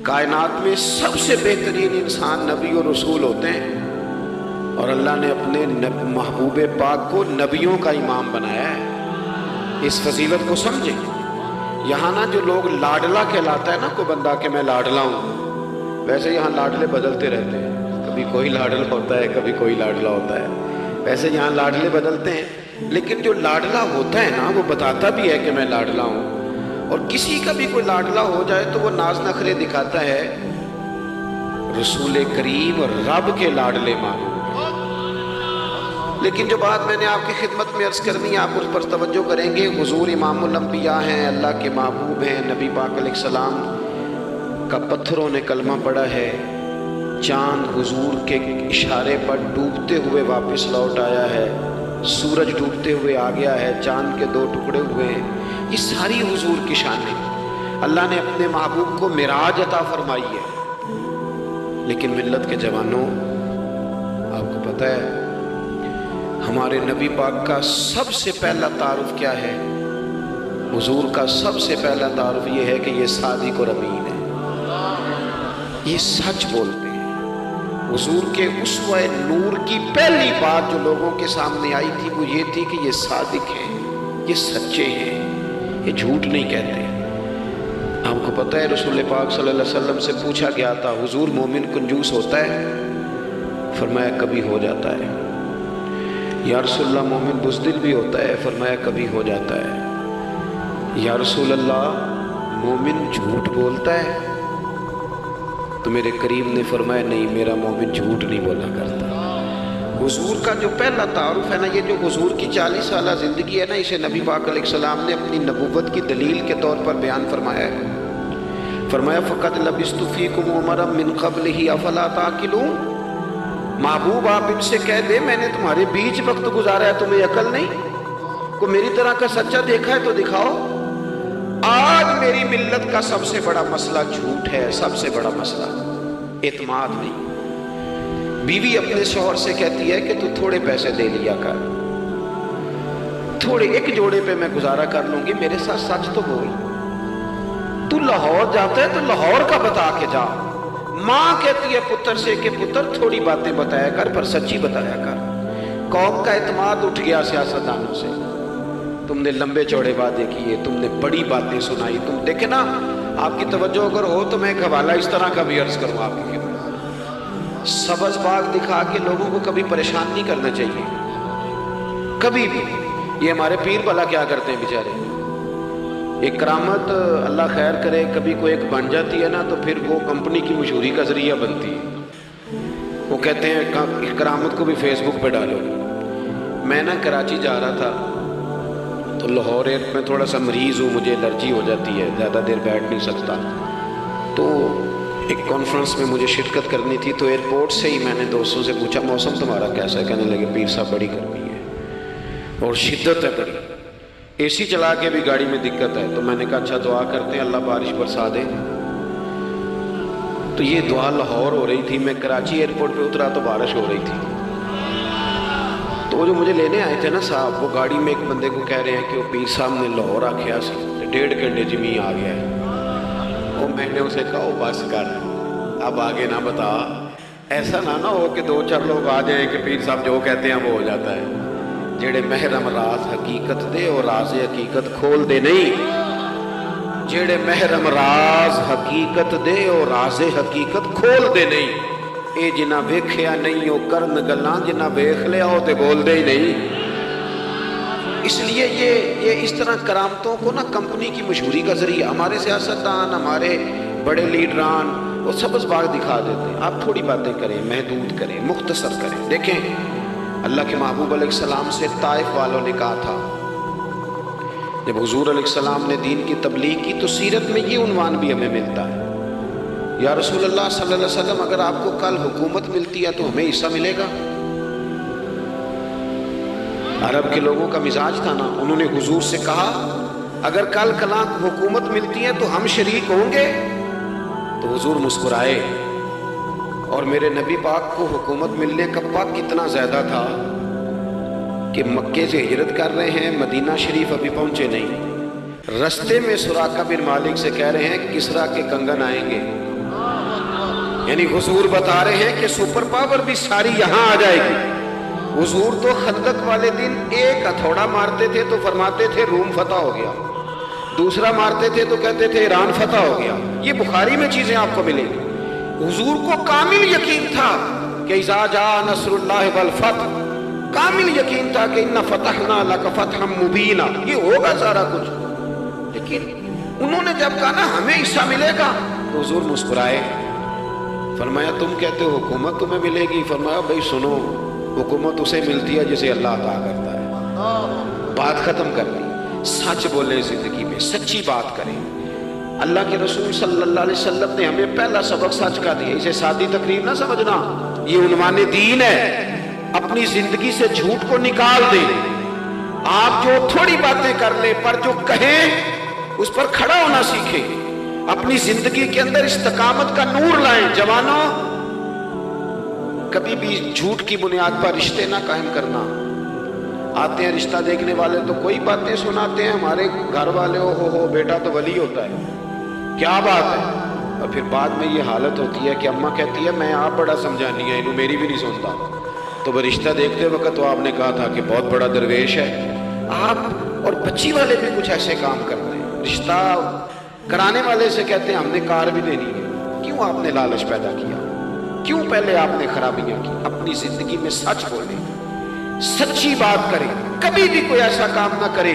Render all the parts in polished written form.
کائنات میں سب سے بہترین انسان نبی اور رسول ہوتے ہیں، اور اللہ نے اپنے محبوب پاک کو نبیوں کا امام بنایا ہے۔ اس فضیلت کو سمجھیں۔ یہاں نا جو لوگ لاڈلا کہلاتا ہے نا کوئی بندہ کہ میں لاڈلا ہوں، ویسے یہاں لاڈلے بدلتے رہتے ہیں، کبھی کوئی لاڈلا ہوتا ہے کبھی کوئی لاڈلا ہوتا ہے، ویسے یہاں لاڈلے بدلتے ہیں، لیکن جو لاڈلا ہوتا ہے نا وہ بتاتا بھی ہے کہ میں لاڈلا ہوں۔ اور کسی کا بھی کوئی لاڈلا ہو جائے تو وہ ناز نخرے دکھاتا ہے، رسول کریم اور رب کے لاڈلے مانو۔ لیکن جو بات میں نے آپ کی خدمت میں عرض کرنی ہے، آپ اس پر توجہ کریں گے۔ حضور امام الانبیاء ہیں، اللہ کے محبوب ہیں، نبی پاک علیہ السلام کا پتھروں نے کلمہ پڑھا ہے، چاند حضور کے اشارے پر ڈوبتے ہوئے واپس لوٹ آیا ہے، سورج ڈوبتے ہوئے آ گیا ہے، چاند کے 2 ٹکڑے ہوئے ہیں، یہ ساری حضور کی شان ہے۔ اللہ نے اپنے محبوب کو معراج عطا فرمائی ہے۔ لیکن ملت کے جوانوں، آپ کو پتہ ہے ہمارے نبی پاک کا سب سے پہلا تعارف کیا ہے؟ حضور کا سب سے پہلا تعارف یہ ہے کہ یہ صادق اور امین ہے، یہ سچ بولتے ہیں۔ حضور کے اسوہ نور کی پہلی بات جو لوگوں کے سامنے آئی تھی وہ یہ تھی کہ یہ صادق ہیں، یہ سچے ہیں، یہ جھوٹ نہیں کہتے۔ آپ کو پتہ ہے رسول پاک صلی اللہ علیہ وسلم سے پوچھا گیا تھا، حضور مومن کنجوس ہوتا ہے؟ فرمایا کبھی ہو جاتا ہے۔ یا رسول اللہ مومن بزدل بھی ہوتا ہے؟ فرمایا کبھی ہو جاتا ہے۔ یا رسول اللہ مومن جھوٹ بولتا ہے؟ تو میرے کریم نے فرمایا نہیں، میرا مومن جھوٹ نہیں بولا کرتا۔ حضور کا جو پہلا تعارف ہے نا، یہ جو حضور کی 40 سالہ زندگی ہے نا، اسے نبی پاک علیہ السلام نے اپنی نبوت کی دلیل کے طور پر بیان فرمایا ہے۔ فرمایا فَقَدْ لَبِثْتُ فِيكُمْ عُمَرًا مِّن قَبْلِهِ أَفَلَا تَعْقِلُونَ۔ محبوب آپ ان سے کہہ دے میں نے تمہارے بیچ وقت گزارا ہے، تمہیں عقل نہیں؟ کوئی میری طرح کا سچا دیکھا ہے تو دکھاؤ۔ آج میری ملت کا سب سے بڑا مسئلہ جھوٹ ہے، سب سے بڑا مسئلہ اعتماد نہیں۔ بیوی اپنے شوہر سے کہتی ہے کہ تو تھوڑے پیسے دے لیا کر، تھوڑے ایک جوڑے پہ میں گزارا کر لوں گی، میرے ساتھ سچ تو بول۔ تو لاہور جاتا ہے تو لاہور کا بتا کے جا۔ ماں کہتی ہے پتر سے کہ پتر تھوڑی باتیں بتایا کر پر سچی بتایا کر۔ قوم کا اعتماد اٹھ گیا سیاستدانوں سے۔ تم نے لمبے چوڑے وعدے کیے، تم نے بڑی باتیں سنائی۔ تم دیکھیں نا، آپ کی توجہ اگر ہو تو میں ایک حوالہ اس طرح کا بھی عرض کروں آپ کی خدمت۔ سبز باغ دکھا کے لوگوں کو کبھی پریشان نہیں کرنا چاہیے، کبھی بھی۔ یہ ہمارے پیر بھلا کیا کرتے ہیں بیچارے، ایک کرامت اللہ خیر کرے کبھی کوئی ایک بن جاتی ہے نا تو پھر وہ کمپنی کی مشہوری کا ذریعہ بنتی ہے۔ وہ کہتے ہیں کرامت کو بھی فیس بک پہ ڈالو۔ میں نا کراچی جا رہا تھا تو لاہور میں تھوڑا سا مریض ہوں، مجھے الرجی ہو جاتی ہے، زیادہ دیر بیٹھ نہیں سکتا، تو ایک کانفرنس میں مجھے شرکت کرنی تھی۔ تو ایئرپورٹ سے ہی میں نے دوستوں سے پوچھا موسم تمہارا کیسا ہے؟ کہنے لگے پیر صاحب بڑی گرمی ہے اور شدت ہے بڑی، اے سی چلا کے بھی گاڑی میں دقت ہے۔ تو میں نے کہا اچھا دعا کرتے ہیں اللہ بارش برسا دے۔ تو یہ دعا لاہور ہو رہی تھی، میں کراچی ایئرپورٹ پہ اترا تو بارش ہو رہی تھی۔ تو وہ جو مجھے لینے آئے تھے نا صاحب، وہ گاڑی میں ایک بندے کو کہہ رہے ہیں کہ وہ پیر صاحب نے لاہور آکھیا سی 1.5 گھنٹے جمی آ گیا ہے۔ وہ میں نے اسے کہا وہ بس کر، اب آگے نہ بتا، ایسا نہ ہو کہ 2-4 لوگ آ جائیں کہ پیر صاحب جو کہتے ہیں وہ ہو جاتا ہے۔ جڑے محرم راز حقیقت دے اور راز حقیقت کھول دے نہیں، جڑے محرم راز حقیقت دے اور راز حقیقت کھول دے نہیں، اے جنہ ویکھیا نہیں او کرن گلاں، جنہ ویکھ لیا ہو تے بول دے ہی نہیں۔ اس لیے یہ اس طرح کرامتوں کو نا کمپنی کی مشہوری کا ذریعہ، ہمارے سیاستدان، ہمارے بڑے لیڈران وہ سبز باغ دکھا دیتے ہیں۔ آپ تھوڑی باتیں کریں، محدود کریں، مختصر کریں۔ دیکھیں اللہ کے محبوب علیہ السلام سے طائف والوں نے کہا تھا، جب حضور علیہ السلام نے دین کی تبلیغ کی تو سیرت میں یہ عنوان بھی ہمیں ملتا ہے، یا رسول اللہ صلی اللہ علیہ وسلم اگر آپ کو کل حکومت ملتی ہے تو ہمیں حصہ ملے گا؟ عرب کے لوگوں کا مزاج تھا نا، انہوں نے حضور سے کہا اگر کل کلاں حکومت ملتی ہے تو ہم شریک ہوں گے؟ تو حضور مسکرائے، اور میرے نبی پاک کو حکومت ملنے کا پاک کتنا زیادہ تھا کہ مکے سے ہجرت کر رہے ہیں، مدینہ شریف ابھی پہنچے نہیں، رستے میں سراقہ بن مالک سے کہہ رہے ہیں کسریٰ کے کنگن آئیں گے، یعنی حضور بتا رہے ہیں کہ سپر پاور بھی ساری یہاں آ جائے گی۔ حضور تو خندق والے دن ایک ہتھوڑا مارتے تھے تو فرماتے تھے روم فتح ہو گیا، دوسرا مارتے تھے تو کہتے تھے ایران فتح ہو گیا۔ یہ بخاری میں چیزیں آپ کو ملیں گی۔ حضور کو کامل یقین تھا کہ اذا جاء نصر اللہ والفتح، کامل یقین تھا کہ ان فتحنا لک فتحا مبینا، یہ ہوگا سارا کچھ۔ لیکن انہوں نے جب کہا نا ہمیں حصہ ملے گا تو حضور مسکرائے، فرمایا تم کہتے ہو حکومت تمہیں ملے گی، فرمایا بھائی سنو، حکومت اسے ملتی ہے جسے اللہ عطا کرتا ہے۔ بات ختم کر دی۔ سچ بولے زندگی میں، سچی بات کریں۔ اللہ کے رسول صلی اللہ علیہ وسلم نے ہمیں پہلا سبق سچ کا دیا۔ اسے سادی تقریر نہ سمجھنا، یہ عنوان دین ہے۔ اپنی زندگی سے جھوٹ کو نکال دیں۔ آپ جو تھوڑی باتیں کر لیں پر جو کہیں اس پر کھڑا ہونا سیکھیں۔ اپنی زندگی کے اندر استقامت کا نور لائیں۔ جوانوں، کبھی بھی جھوٹ کی بنیاد پر رشتے نہ قائم کرنا۔ آتے ہیں رشتہ دیکھنے والے تو کوئی باتیں سناتے ہیں، ہمارے گھر والے ہو بیٹا تو ولی ہوتا ہے، کیا بات ہے؟ اور پھر بعد میں یہ حالت ہوتی ہے کہ اماں کہتی ہے میں آپ بڑا سمجھانی ہے، انہوں میری بھی نہیں سنتا۔ تو وہ رشتہ دیکھتے وقت تو آپ نے کہا تھا کہ بہت بڑا درویش ہے۔ آپ اور بچی والے بھی کچھ ایسے کام کرتے ہیں۔ رشتہ کرانے والے سے کہتے ہیں ہم نے کار بھی دینی ہے۔ کیوں آپ نے لالچ پیدا کیا؟ کیوں پہلے آپ نے خرابیاں کی؟ اپنی زندگی میں سچ بولیں، سچی بات کریں۔ کبھی بھی کوئی ایسا کام نہ کریں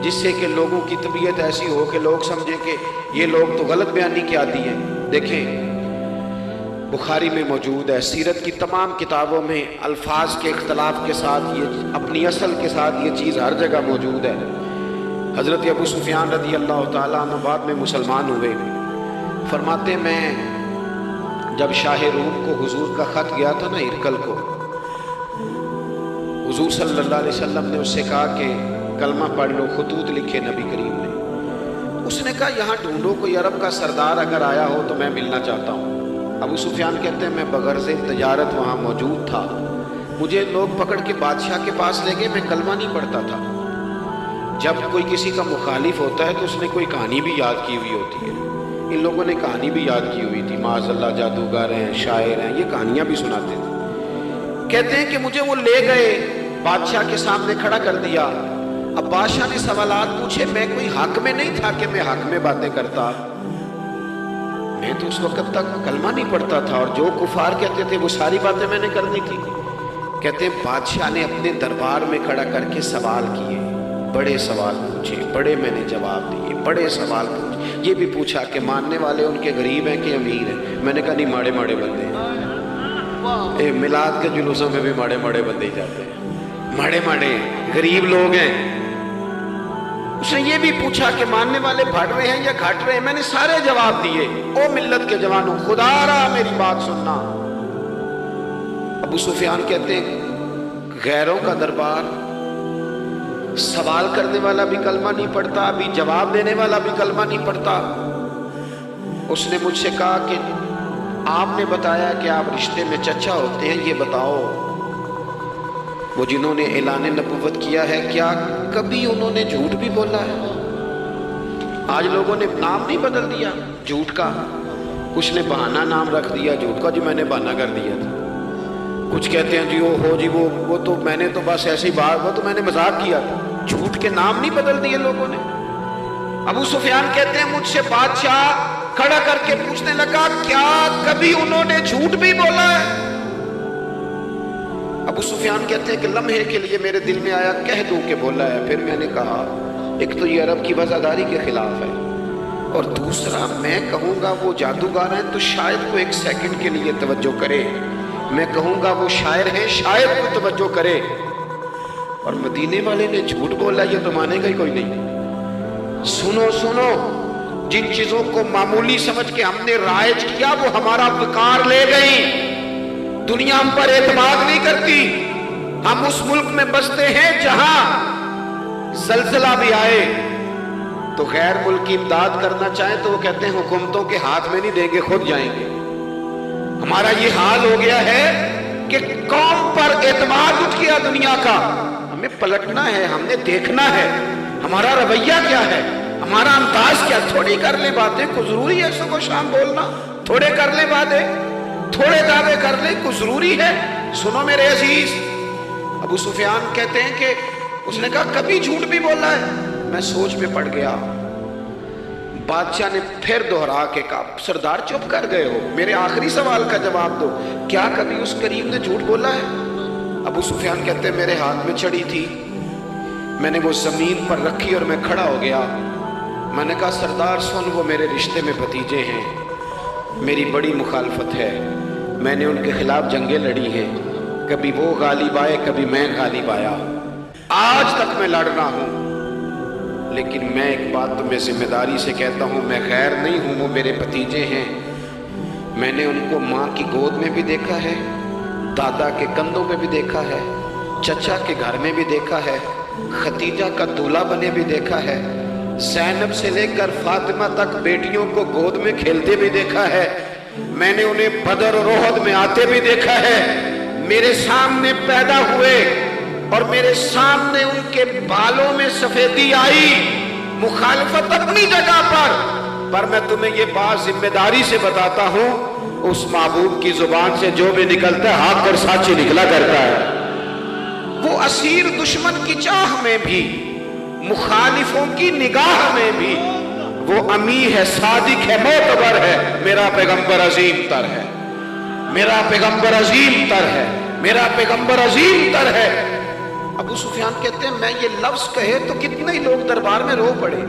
جس سے کہ لوگوں کی طبیعت ایسی ہو کہ لوگ سمجھیں کہ یہ لوگ تو غلط بیانی کے عادی ہیں۔ دیکھیں بخاری میں موجود ہے، سیرت کی تمام کتابوں میں الفاظ کے اختلاف کے ساتھ یہ اپنی اصل کے ساتھ یہ چیز ہر جگہ موجود ہے۔ حضرت ابو سفیان رضی اللہ تعالیٰ عنہ بعد میں مسلمان ہوئے، فرماتے ہیں میں جب شاہ روم کو حضور کا خط گیا تھا نا ہرقل کو، حضور صلی اللہ علیہ وسلم نے اس سے کہا کہ کلمہ پڑھ لو، خطوط لکھے نبی کریم نے۔ اس نے کہا یہاں ڈھونڈو کوئی عرب کا سردار اگر آیا ہو تو میں ملنا چاہتا ہوں۔ ابو سفیان کہتے ہیں میں بغرض تجارت وہاں موجود تھا، مجھے لوگ پکڑ کے بادشاہ کے پاس لے گئے، میں کلمہ نہیں پڑھتا تھا۔ جب کوئی کسی کا مخالف ہوتا ہے تو اس نے کوئی کہانی بھی یاد کی ہوئی ہوتی ہے۔ ان لوگوں نے کہانی بھی یاد کی ہوئی تھی، معاذ اللہ جادوگر ہیں، شاعر ہیں، یہ کہانیاں بھی سناتے تھے۔ کہتے ہیں کہ مجھے وہ لے گئے، بادشاہ کے سامنے کھڑا کر دیا۔ اب بادشاہ نے سوالات پوچھے، میں کوئی حق میں نہیں تھا کہ میں حق میں باتیں کرتا، میں تو اس وقت تک کلمہ نہیں پڑھتا تھا، اور جو کفار کہتے تھے وہ ساری باتیں میں نے کرنی تھی۔ کہتے ہیں بادشاہ نے اپنے دربار میں کھڑا کر کے سوال کیے، بڑے سوال پوچھے، بڑے میں نے جواب دیے، بڑے سوال پوچھے۔ یہ بھی پوچھا کہ ماننے والے ان کے غریب ہیں کہ امیر ہیں؟ میں نے کہا نہیں، ماڑے ماڑے بندے ہیں۔ میلاد کے جلوسوں میں بھی ماڑے ماڑے بندے ہی جاتے ہیں، ماڑے ماڑے غریب لوگ ہیں۔ اس نے یہ بھی پوچھا کہ ماننے والے بڑھ رہے ہیں یا گھٹ رہے ہیں؟ میں نے سارے جواب دیے۔ او ملت کے جوانوں، خدا را میری بات سننا۔ ابو سفیان کہتے ہیں غیروں کا دربار، سوال کرنے والا بھی کلمہ نہیں پڑھتا، ابھی جواب دینے والا بھی کلمہ نہیں پڑھتا۔ اس نے مجھ سے کہا کہ آپ نے بتایا کہ آپ رشتے میں چچا ہوتے ہیں، یہ بتاؤ وہ جنہوں نے اعلان نبوت کیا ہے کیا کبھی انہوں نے جھوٹ بھی بولا ہے؟ آج لوگوں نے نام نہیں بدل دیا جھوٹ کا، کچھ نے بہانہ نام رکھ دیا جھوٹ کا، جی میں نے بہانہ کر دیا تھا۔ کچھ کہتے ہیں جی وہ تو میں نے تو بس ایسی بات، وہ تو میں نے مذاق کیا تھا۔ جھوٹ کے نام نہیں بدل دیے لوگوں نے۔ ابو سفیان کہتے ہیں مجھ سے بادشاہ کھڑا کر کے پوچھنے لگا کیا کبھی انہوں نے جھوٹ بھی بولا ہے؟ ابو سفیان کہتے ہیں کہ لمحے کے لیے میرے دل میں آیا کہہ دوں کہ بولا ہے۔ پھر میں نے کہا ایک تو یہ عرب کی وفاداری کے خلاف ہے، اور دوسرا میں کہوں گا وہ جادوگر ہیں تو شاید وہ ایک سیکنڈ کے لیے توجہ کرے، میں کہوں گا وہ شاعر ہیں شاید وہ توجہ کرے، اور مدینے والے نے جھوٹ بولا یہ تو مانے گا ہی کوئی نہیں۔ سنو سنو، جن چیزوں کو معمولی سمجھ کے ہم نے رائج کیا وہ ہمارا وقار لے گئی۔ دنیا ہم پر اعتماد نہیں کرتی۔ ہم اس ملک میں بستے ہیں جہاں زلزلہ بھی آئے تو غیر ملکی امداد کرنا چاہیں تو وہ کہتے ہیں حکومتوں کے ہاتھ میں نہیں دیں گے، خود جائیں گے۔ ہمارا یہ حال ہو گیا ہے کہ قوم پر اعتماد اٹھ گیا دنیا کا۔ ہمیں پلٹنا ہے، ہم نے دیکھنا ہے ہمارا رویہ کیا ہے، ہمارا انداز کیا۔ تھوڑی کر لیں باتیں کو، ضروری ہے صبح شام بولنا، تھوڑے کر لیں باتیں۔ تھوڑے دعوے کر لیں کوئی ضروری ہے؟ سنو میرے عزیز، ابو سفیان کہتے ہیں کہ اس نے کہا کبھی جھوٹ بھی بولا ہے؟ میں سوچ میں پڑ گیا۔ بادشاہ نے پھر دہرا کے کہا سردار چپ کر گئے ہو، میرے آخری سوال کا جواب دو، کیا کبھی اس کریم نے جھوٹ بولا ہے؟ ابو سفیان کہتے ہیں میرے ہاتھ میں چھڑی تھی، میں نے وہ زمین پر رکھی اور میں کھڑا ہو گیا۔ میں نے کہا سردار سن، وہ میرے رشتے میں بھتیجے ہیں، میری بڑی مخالفت ہے، میں نے ان کے خلاف جنگیں لڑی ہیں، کبھی وہ غالب آئے کبھی میں غالب آیا، آج تک میں لڑ رہا ہوں، لیکن میں ایک بات تمہیں ذمہ داری سے کہتا ہوں، میں غیر نہیں ہوں، وہ میرے بھتیجے ہیں، میں نے ان کو ماں کی گود میں بھی دیکھا ہے، دادا کے کندھوں پہ بھی دیکھا ہے، چچا کے گھر میں بھی دیکھا ہے، ختیجہ کا دولہا بنے بھی دیکھا ہے، زینب سے لے کر فاطمہ تک بیٹیوں کو گود میں کھیلتے بھی دیکھا ہے، میں نے انہیں بدر اور احد میں آتے بھی دیکھا ہے، میرے سامنے پیدا ہوئے اور میرے سامنے ان کے بالوں میں سفیدی آئی، مخالفت اپنی جگہ پر میں تمہیں یہ بات ذمہ داری سے بتاتا ہوں، اس محبوب کی زبان سے جو بھی نکلتا ہے حق اور سچ ہی نکلا کرتا ہے۔ وہ اسیر دشمن کی چاہ میں بھی، مخالفوں کی نگاہ میں بھی وہ امی ہے، صادق ہے، معتبر ہے، میرا پیغمبر عظیم تر ہے، میرا پیغمبر عظیم تر ہے، میرا پیغمبر عظیم تر ہے۔ ابو سفیان کہتے ہیں میں یہ لفظ کہے تو کتنے ہی لوگ دربار میں رو پڑے،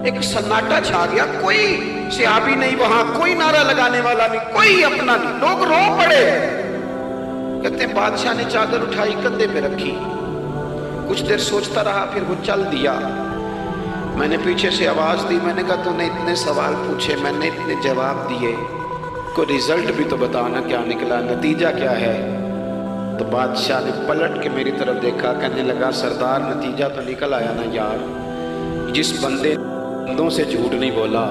ایک سناٹا چھا گیا، کوئی صحابی نہیں وہاں، کوئی نعرہ لگانے والا نہیں، کوئی اپنا نہیں، لوگ رو پڑے۔ کہتے ہیں بادشاہ نے چادر اٹھائی کندھے پہ رکھی، کچھ دیر سوچتا رہا، پھر وہ چل دیا۔ میں نے پیچھے سے آواز دی، میں نے کہا تو نے اتنے سوال پوچھے، میں نے اتنے جواب دیے، کوئی رزلٹ بھی تو بتانا کیا نکلا، نتیجہ کیا ہے؟ تو بادشاہ نے پلٹ کے میری طرف دیکھا، کہنے لگا سردار نتیجہ تو نکل آیا نا یار، جس بندوں سے جھوٹ نہیں بولا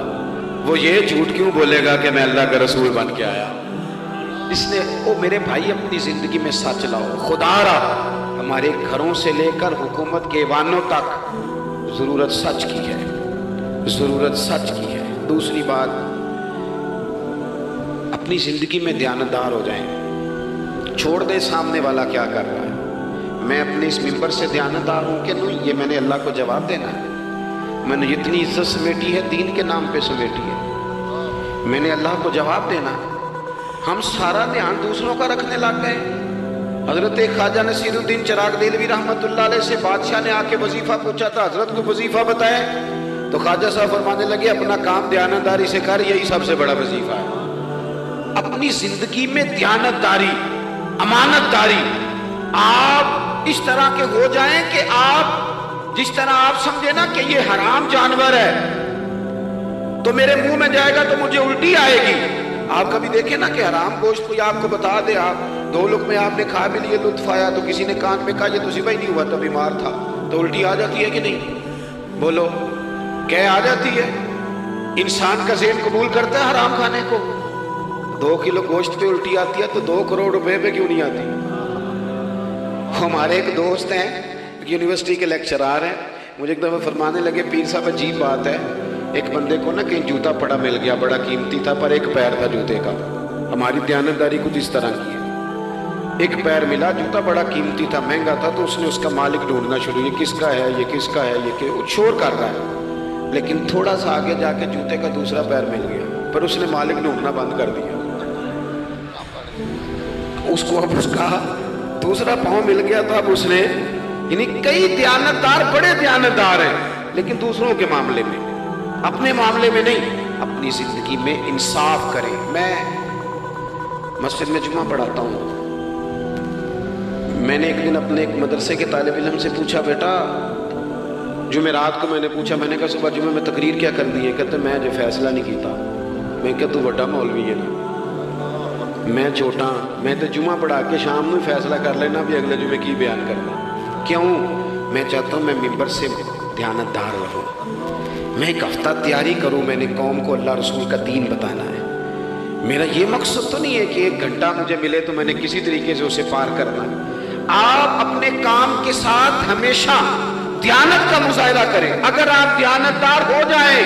وہ یہ جھوٹ کیوں بولے گا کہ میں اللہ کا رسول بن کے آیا؟ اس نے او میرے بھائی اپنی زندگی میں سچ لاؤ، خدا را ہمارے گھروں سے لے کر حکومت کے ایوانوں تک ضرورت سچ کی ہے، ضرورت سچ کی ہے۔ دوسری بات، اپنی زندگی میں دیانتدار ہو جائیں، چھوڑ دے سامنے والا کیا کر رہا ہے، میں اپنے اس ممبر سے دیانتدار ہوں کہ نہیں، یہ میں نے اللہ کو جواب دینا ہے، میں نے اتنی عزت سمیٹی ہے دین کے نام پہ سمیٹی ہے، میں نے اللہ کو جواب دینا ہے۔ ہم سارا دھیان دوسروں کا رکھنے لگ گئے۔ حضرت خواجہ نصیر الدین چراغ دہلوی رحمۃ اللہ علیہ سے بادشاہ نے آ کے وظیفہ پوچھا تھا، حضرت کو وظیفہ بتائے، تو خواجہ صاحب فرمانے لگے اپنا کام دیانتداری سے کر، یہی سب سے بڑا وظیفہ ہے۔ اپنی زندگی میں دیانتداری، امانت داری، آپ اس طرح کے ہو جائیں کہ آپ جس طرح آپ سمجھے نا کہ یہ حرام جانور ہے تو میرے منہ میں جائے گا تو مجھے الٹی آئے گی۔ آپ کبھی دیکھیں نا کہ حرام گوشت کوئی آپ کو بتا دے، آپ دو لقمے آپ نے کھا بھی لیے، لطف آیا، تو کسی نے کان میں کہا یہ تو ذبح نہیں ہوا تھا، بیمار تھا، تو الٹی آ جاتی ہے کہ نہیں؟ بولو کہ آ جاتی ہے؟ انسان کا ذہن قبول کرتا ہے حرام کھانے کو؟ 2 کلو گوشت پہ الٹی آتی ہے تو 2 کروڑ روپے پہ کیوں نہیں آتی؟ ہمارے ایک دوست ہیں یونیورسٹی کے لیکچرار ہیں، مجھے ایک دفعہ فرمانے لگے پیر صاحب عجیب بات ہے، ایک بندے کو نا کہیں جوتا پڑا مل گیا، بڑا قیمتی تھا پر ایک پیر تھا جوتے کا، ہماری دیانتداری کچھ اس طرح کی ہے، ایک پیر ملا، جوتا بڑا قیمتی تھا، مہنگا تھا، تو اس نے اس کا مالک ڈھونڈنا شروع، یہ کس کا ہے، یہ کس کا ہے، یہ کہ شور کر رہا ہے، لیکن تھوڑا سا آگے جا کے جوتے کا دوسرا پیر مل گیا، پر اس نے مالک ڈھونڈنا بند کر دیا، اس کو اب اس کا دوسرا پاؤں مل گیا، تو اب اس نے، یعنی کئی دیانتدار بڑے دیانتدار ہیں لیکن دوسروں کے معاملے میں، اپنے معاملے میں نہیں، اپنی زندگی میں انصاف کریں۔ میں مسجد میں جمعہ پڑھاتا ہوں، میں نے ایک دن اپنے ایک مدرسے کے طالب علم سے پوچھا، بیٹا جمعرات کو میں نے پوچھا، میں نے کہا صبح جمعہ میں تقریر کیا کرنی ہے؟ کہتے میں جو فیصلہ نہیں کیتا، میں کہا تو بڑا مولوی ہے نا، میں چھوٹا، میں تو جمعہ پڑھا کے شام میں فیصلہ کر لینا بھی اگلے جمعے کی بیان کرنا، کیوں؟ میں چاہتا ہوں میں ممبر سے دیانتدار رہوں، میں ایک ہفتہ تیاری کروں، میں نے قوم کو اللہ رسول کا دین بتانا ہے، میرا یہ مقصد تو نہیں ہے کہ 1 گھنٹہ مجھے ملے تو میں نے کسی طریقے سے اسے پار کرنا ہے۔ آپ اپنے کام کے ساتھ ہمیشہ دیانت کا مظاہرہ کریں، اگر آپ دیانتدار ہو جائیں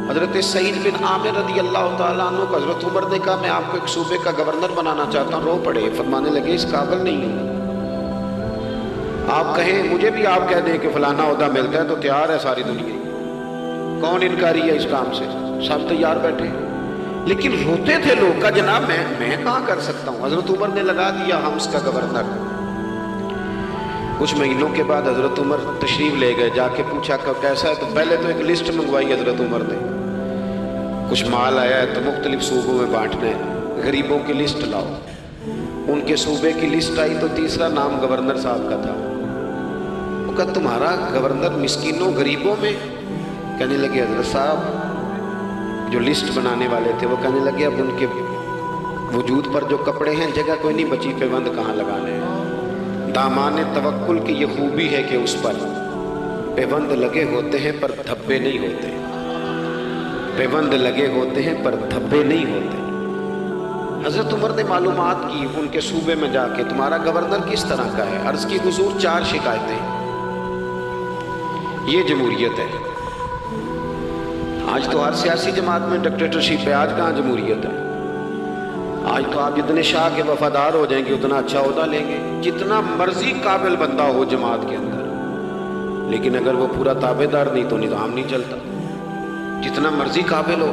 حضرت سعید بن عامر رضی اللہ تعالیٰ عنہ کو حضرت عمر نے کہا میں آپ کو ایک صوبے کا گورنر بنانا چاہتا ہوں، رو پڑے، فرمانے لگے اس قابل نہیں ہوں، آپ کہیں مجھے بھی آپ کہہ دیں کہ فلانا عہدہ ملتا ہے تو تیار ہے ساری دنیا، کون انکاری ہے اس کام سے، سب تیار بیٹھے، لیکن روتے تھے لوگ کا جناب میں کہاں کر سکتا ہوں۔ حضرت عمر نے لگا دیا حمص کا گورنر۔ کچھ مہینوں کے بعد حضرت عمر تشریف لے گئے، جا کے پوچھا کہ کیسا ہے، تو پہلے تو ایک لسٹ منگوائی حضرت عمر نے، کچھ مال آیا ہے تو مختلف صوبوں میں بانٹنا ہے، غریبوں کی لسٹ لاؤ۔ ان کے صوبے کی لسٹ آئی تو تیسرا نام گورنر صاحب کا تھا۔ وہ کہا تمہارا گورنر مسکینوں غریبوں میں؟ کہنے لگے حضرت صاحب جو لسٹ بنانے والے تھے وہ کہنے لگے اب ان کے وجود پر جو کپڑے ہیں جگہ کوئی نہیں بچی، پیوند کہاں لگانے ہیں۔ دامان توکل کی یہ خوبی ہے کہ اس پر پیوند لگے ہوتے ہیں پر دھبے نہیں ہوتے، پیوند لگے ہوتے ہیں پر دھبے نہیں ہوتے۔ حضرت عمر نے معلومات کی ان کے صوبے میں جا کے تمہارا گورنر کس طرح کا ہے، عرض کی حضور 4 شکایتیں، یہ جمہوریت ہے۔ آج تو ہر سیاسی جماعت میں ڈکٹیٹرشپ ہے، آج کہاں جمہوریت ہے؟ آج تو آپ جتنے شاہ کے وفادار ہو جائیں گے اتنا اچھا عہدہ لیں گے، جتنا مرضی قابل بندہ ہو جماعت کے اندر، لیکن اگر وہ پورا تابع دار نہیں تو نظام نہیں چلتا، جتنا مرضی قابل ہو۔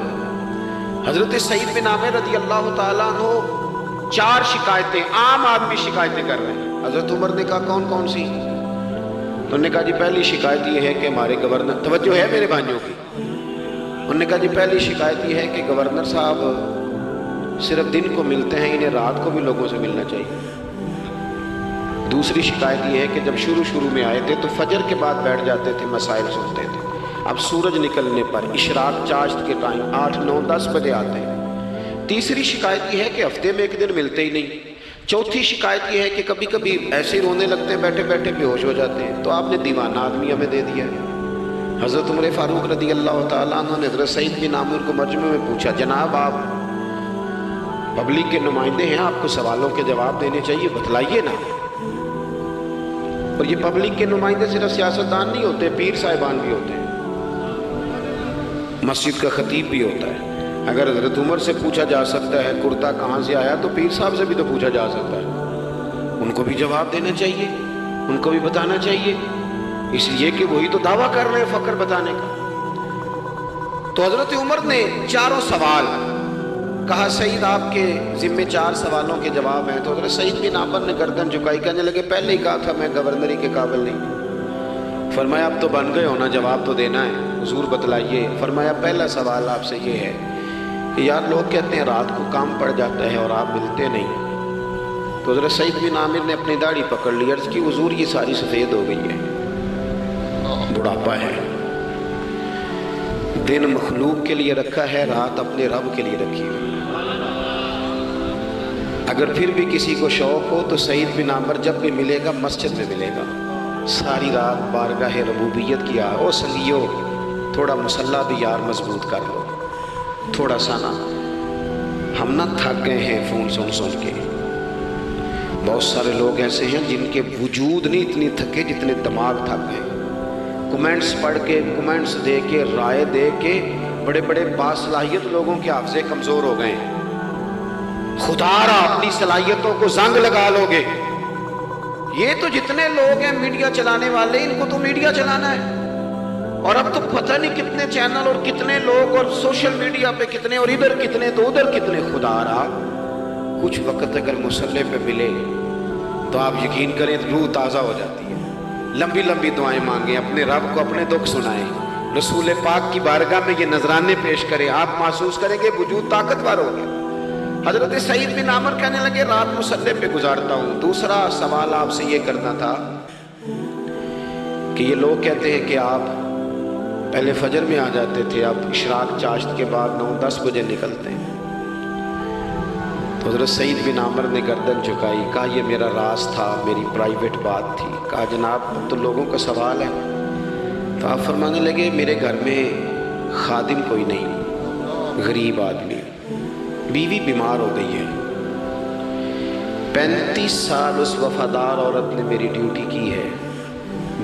حضرت سعید بن عامر رضی اللہ تعالیٰ عنہ 4 شکایتیں، عام آدمی شکایتیں کر رہے ہیں۔ حضرت عمر نے کہا کون کون سی؟ تو انہوں نے کہا جی پہلی شکایت یہ ہے کہ ہمارے گورنر، توجہ ہے میرے بھائیوں کی، انہوں نے کہا جی پہلی شکایت یہ ہے کہ گورنر صاحب صرف دن کو ملتے ہیں، انہیں رات کو بھی لوگوں سے ملنا چاہیے۔ دوسری شکایت یہ ہے کہ جب شروع میں آئے تھے تو فجر کے بعد بیٹھ جاتے تھے، مسائل سنتے تھے، اب سورج نکلنے پر اشراق چاشت کے ٹائم 8 9 10 بجے آتے ہیں۔ تیسری شکایت یہ ہے کہ ہفتے میں ایک دن ملتے ہی نہیں۔ چوتھی شکایت یہ ہے کہ کبھی کبھی ایسے رونے لگتے ہیں، بیٹھے بیٹھے بے ہوش ہو جاتے ہیں، تو آپ نے دیوانہ آدمی ہمیں دے دیا ہے۔ حضرت عمر فاروق رضی اللہ تعالیٰ عنہ نے حضرت سعید بن عامر کو مجمع میں پوچھا جناب آپ پبلک کے نمائندے ہیں، آپ کو سوالوں کے جواب دینے چاہیے، بتلائیے نا۔ اور یہ پبلک کے نمائندے صرف سیاستدان نہیں ہوتے، پیر صاحبان بھی ہوتے ہیں، مسجد کا خطیب بھی ہوتا ہے۔ اگر حضرت عمر سے پوچھا جا سکتا ہے کرتا کہاں سے آیا تو پیر صاحب سے بھی تو پوچھا جا سکتا ہے، ان کو بھی جواب دینا چاہیے، ان کو بھی بتانا چاہیے، اس لیے کہ وہی تو دعویٰ کر رہے ہیں فقر بتانے کا۔ تو حضرت عمر نے 4 سوال کہا سعید آپ کے ذمے 4 سوالوں کے جواب ہیں۔ تو حضرت سعید بن عامر نے گردن جھکائی، کہنے لگے پہلے ہی کہا تھا میں گورنری کے قابل نہیں۔ فرمایا اب تو بن گئے ہونا، جواب تو دینا ہے، حضور بتلائیے۔ فرمایا پہلا سوال آپ سے یہ ہے کہ یار لوگ کہتے ہیں رات کو کام پڑ جاتا ہے اور آپ ملتے نہیں۔ تو حضرت سعید بن عامر نے اپنی داڑھی پکڑ لی، عرض کی حضور یہ ساری سفید ہو گئی ہے، بڑھاپا ہے، دن مخلوق کے لیے رکھا ہے، رات اپنے رب کے لیے رکھی ہوئی۔ اگر پھر بھی کسی کو شوق ہو تو سعید بن عامر جب بھی ملے گا مسجد میں ملے گا، ساری رات بارگاہ ربوبیت کیا۔ او سنگیو تھوڑا مسلح بھی یار مضبوط کر لو، تھوڑا سا نا، ہم نہ تھک گئے ہیں فون سن کے۔ بہت سارے لوگ ایسے ہیں جن کے وجود نہیں اتنی تھکے جتنے دماغ تھک گئے، کمنٹس پڑھ کے، کمنٹس دے کے، رائے دے کے، بڑے بڑے باصلاحیت لوگوں کے حافظے کمزور ہو گئے ہیں۔ خدا را اپنی صلاحیتوں کو زنگ لگا لو گے۔ یہ تو جتنے لوگ ہیں میڈیا چلانے والے، ان کو تو میڈیا چلانا ہے، اور اب تو پتہ نہیں کتنے چینل اور کتنے لوگ اور سوشل میڈیا پہ کتنے، اور ادھر کتنے تو ادھر کتنے۔ خدا را کچھ وقت اگر مصلی پہ ملے تو آپ یقین کریں روح تازہ ہو جاتی ہے۔ لمبی لمبی دعائیں مانگیں، اپنے رب کو اپنے دکھ سنائیں، رسول پاک کی بارگاہ میں یہ نذرانے پیش کریں، آپ محسوس کریں گے وجود طاقتور ہو گیا۔ حضرت سعید بن عامر کہنے لگے رات مصلی پہ گزارتا ہوں۔ دوسرا سوال آپ سے یہ کرنا تھا کہ یہ لوگ کہتے ہیں کہ آپ پہلے فجر میں آ جاتے تھے، اب اشراق چاشت کے بعد 9 10 بجے نکلتے ہیں۔ تو حضرت سعید بن عامر نے گردن جھکائی، کہا یہ میرا راز تھا، میری پرائیویٹ بات تھی۔ کہا جناب اب تو لوگوں کا سوال ہے۔ تو آپ فرمانے لگے میرے گھر میں خادم کوئی نہیں، غریب آدمی، بیوی بیمار ہو گئی ہے، 35 سال اس وفادار عورت نے میری ڈیوٹی کی ہے،